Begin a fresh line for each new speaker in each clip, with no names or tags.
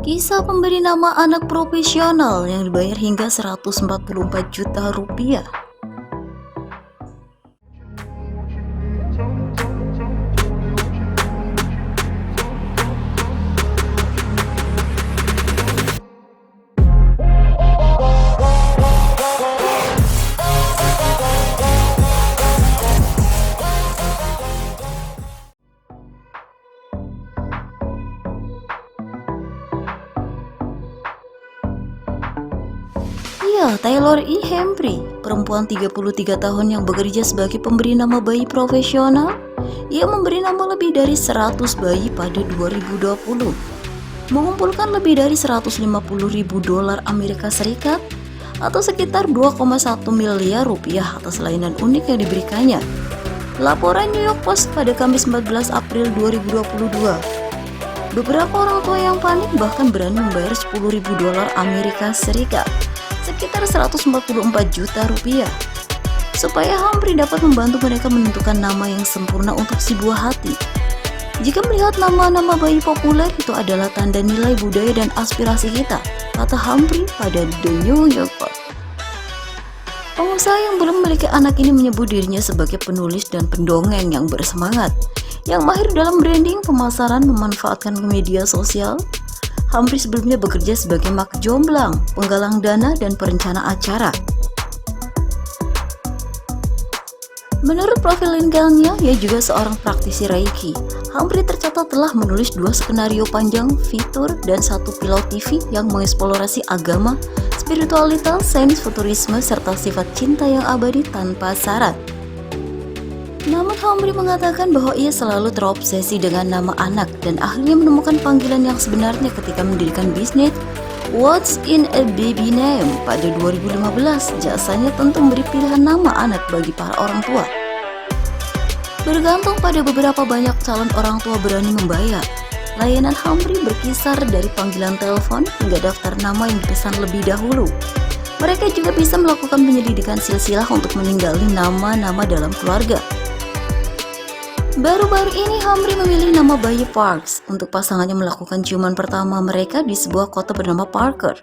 Kisah pemberi nama anak profesional yang dibayar hingga 144 juta rupiah. Ya, Taylor E. Henry, perempuan 33 tahun yang bekerja sebagai pemberi nama bayi profesional. Ia memberi nama lebih dari 100 bayi pada 2020, mengumpulkan lebih dari 150 ribu dolar Amerika Serikat atau sekitar 2,1 miliar rupiah atas layanan unik yang diberikannya. Laporan New York Post pada Kamis 14 April 2022. Beberapa orang tua yang panik bahkan berani membayar 10 ribu dolar Amerika Serikat, sekitar 144 juta rupiah, supaya Humphrey dapat membantu mereka menentukan nama yang sempurna untuk si buah hati. Jika melihat nama-nama bayi populer itu adalah tanda nilai budaya dan aspirasi kita, kata Humphrey pada The New York Post. Pengusaha yang belum memiliki anak ini menyebut dirinya sebagai penulis dan pendongeng yang bersemangat, yang mahir dalam branding, pemasaran, memanfaatkan media sosial. Humphrey sebelumnya bekerja sebagai mak jomblang, penggalang dana, dan perencana acara. Menurut profil LinkedIn-nya, ia juga seorang praktisi Reiki. Humphrey tercatat telah menulis 2 skenario panjang, fitur, dan 1 pilot TV yang mengeksplorasi agama, spiritualitas, sains futurisme, serta sifat cinta yang abadi tanpa syarat. Namun Humphrey mengatakan bahwa ia selalu terobsesi dengan nama anak dan akhirnya menemukan panggilan yang sebenarnya ketika mendirikan bisnis What's in a Baby Name pada 2015. Jasanya tentu memberi pilihan nama anak bagi para orang tua. Bergantung pada beberapa banyak calon orang tua berani membayar. Layanan Humphrey berkisar dari panggilan telepon hingga daftar nama yang dipesan lebih dahulu. Mereka juga bisa melakukan penyelidikan silsilah untuk meninggali nama-nama dalam keluarga. Baru-baru ini Humphrey memilih nama bayi Parks untuk pasangannya melakukan ciuman pertama mereka di sebuah kota bernama Parker.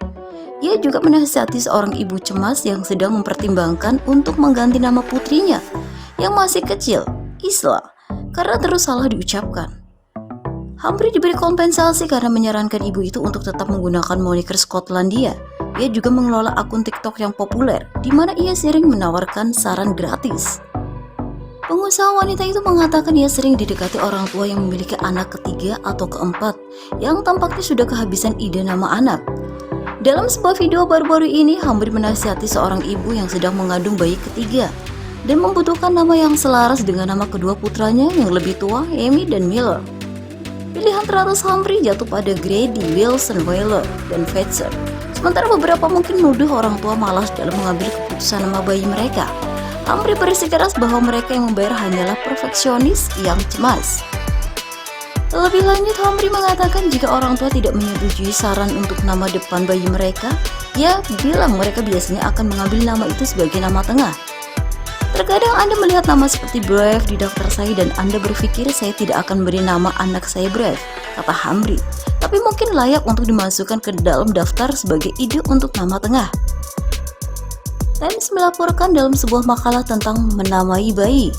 Ia juga menasihati seorang ibu cemas yang sedang mempertimbangkan untuk mengganti nama putrinya yang masih kecil, Isla, karena terus salah diucapkan. Humphrey diberi kompensasi karena menyarankan ibu itu untuk tetap menggunakan moniker Skotlandia. Ia juga mengelola akun TikTok yang populer, di mana ia sering menawarkan saran gratis. Pengusaha wanita itu mengatakan ia sering didekati orang tua yang memiliki anak ketiga atau keempat yang tampaknya sudah kehabisan ide nama anak. Dalam sebuah video baru-baru ini, Humphrey menasihati seorang ibu yang sedang mengandung bayi ketiga dan membutuhkan nama yang selaras dengan nama kedua putranya yang lebih tua, Amy dan Miller. Pilihan teratas Humphrey jatuh pada Grady, Wilson, Wheeler, dan Fetzer. Sementara beberapa mungkin menuduh orang tua malas dalam mengambil keputusan nama bayi mereka. Humphrey bersikeras bahwa mereka yang membayar hanyalah perfeksionis yang cemas. Lebih lanjut, Humphrey mengatakan jika orang tua tidak menyetujui saran untuk nama depan bayi mereka, ia bilang mereka biasanya akan mengambil nama itu sebagai nama tengah. Terkadang Anda melihat nama seperti Brave di daftar saya dan Anda berpikir saya tidak akan beri nama anak saya Brave, kata Humphrey, tapi mungkin layak untuk dimasukkan ke dalam daftar sebagai ide untuk nama tengah. Times melaporkan dalam sebuah makalah tentang menamai bayi.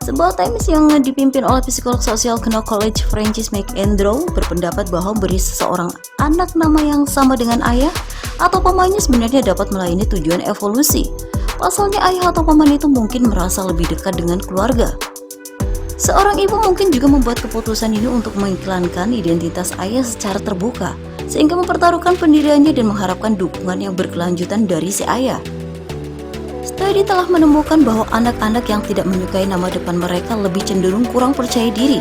Sebuah Times yang dipimpin oleh psikolog sosial Kno College Francis McAndrew berpendapat bahwa beri seseorang anak nama yang sama dengan ayah atau pamannya sebenarnya dapat melayani tujuan evolusi. Pasalnya ayah atau paman itu mungkin merasa lebih dekat dengan keluarga. Seorang ibu mungkin juga membuat keputusan ini untuk mengiklankan identitas ayah secara terbuka, sehingga mempertaruhkan pendiriannya dan mengharapkan dukungan yang berkelanjutan dari si ayah. Studi telah menemukan bahwa anak-anak yang tidak menyukai nama depan mereka lebih cenderung kurang percaya diri.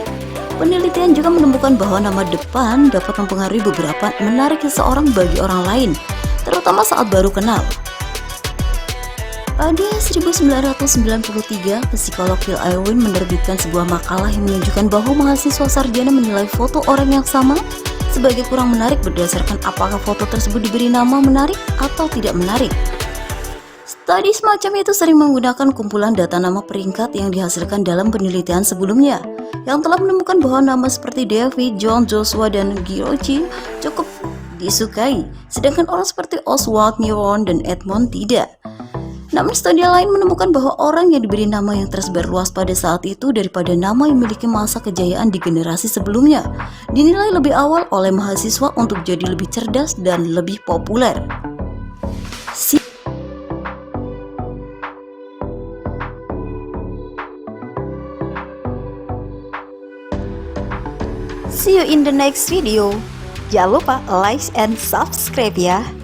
Penelitian juga menemukan bahwa nama depan dapat mempengaruhi beberapa menarik seseorang bagi orang lain, terutama saat baru kenal. Pada 1993, psikolog Phil Irwin menerbitkan sebuah makalah yang menunjukkan bahwa mahasiswa sarjana menilai foto orang yang sama sebagai kurang menarik berdasarkan apakah foto tersebut diberi nama menarik atau tidak menarik. Studi semacam itu sering menggunakan kumpulan data nama peringkat yang dihasilkan dalam penelitian sebelumnya, yang telah menemukan bahwa nama seperti David, John, Joshua, dan Girochi cukup disukai, sedangkan orang seperti Oswald Newron dan Edmond tidak. Namun studi lain menemukan bahwa orang yang diberi nama yang tersebar luas pada saat itu daripada nama yang memiliki masa kejayaan di generasi sebelumnya dinilai lebih awal oleh mahasiswa untuk jadi lebih cerdas dan lebih populer. See you in the next video. Jangan lupa like and subscribe ya.